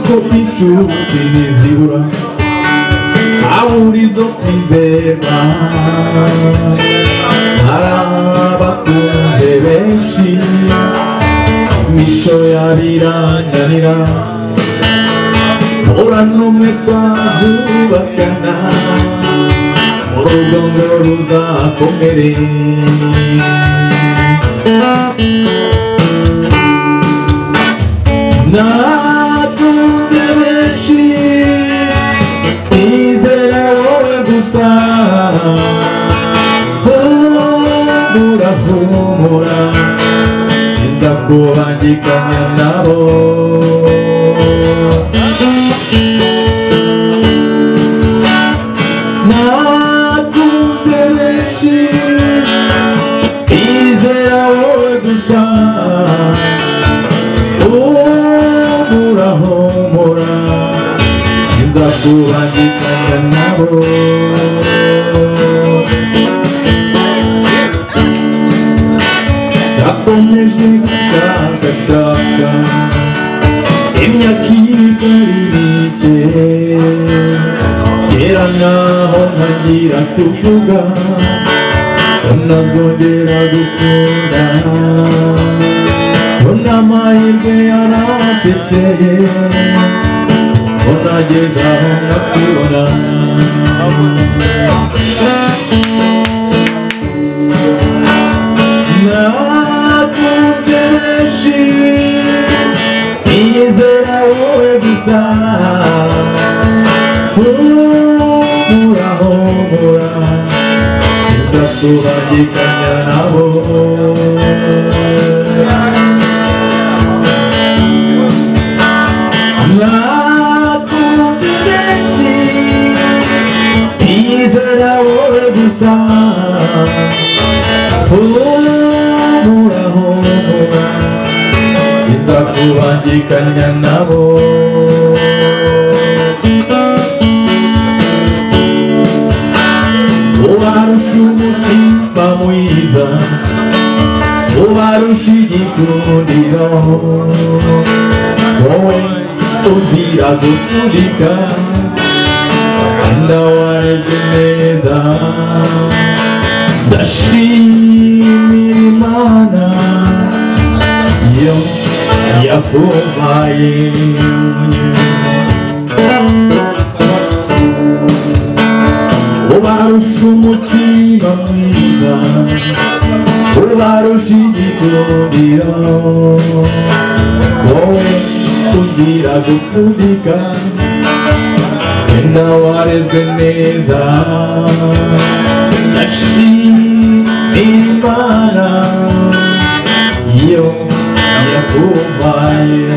koko inshuti ntizibura ahurizo kwizerwa hari abakunze benshi imico yabiranganira ura n'umwe twazubakana urugo ngo ruzakomere nakunze benshi nizera wowe gusa humura nza kubangikanya nabo nakunze benshi nizera wowe gusa humura nza kubangikanya nabo nakomeje gushakashaka imyaka itari mike kera naho ntangira kuvuga unazongera gukunda mbona amahirwe yaransekeye unageze aho nkakubona nakunze benshi nizera wowe gusa humura sinza kubangikanya nabo nakunze benshi nizera wowe gusa humura sinza kubangikanya nabo ubarusha umutima mwiza ubarusha igikundiro wowe uzira guturika ndawareze neza ndashimira Imana yo yakumpaye ubarusha umutima mwiza ubarusha igikundiro wowe uzira gukundika wenda warezwe neza ndashimira Imana yo yakumpaye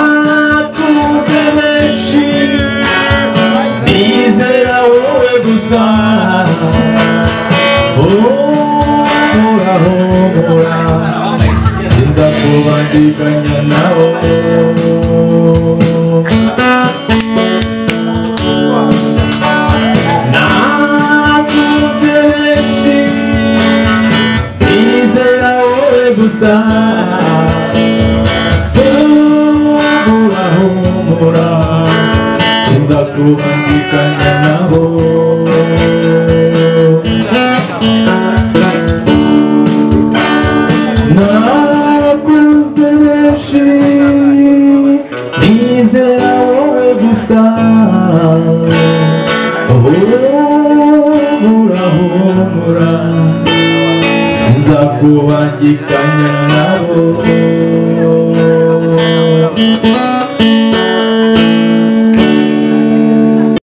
nakunze benshi nizera wowe gusa humura sinza kubangikanya nabo nakunze benshi nizera wowe gusa humura sinza kubangikanya nabo nakunze benshi nizera wowe gusa humura sinza kubangikanya nabo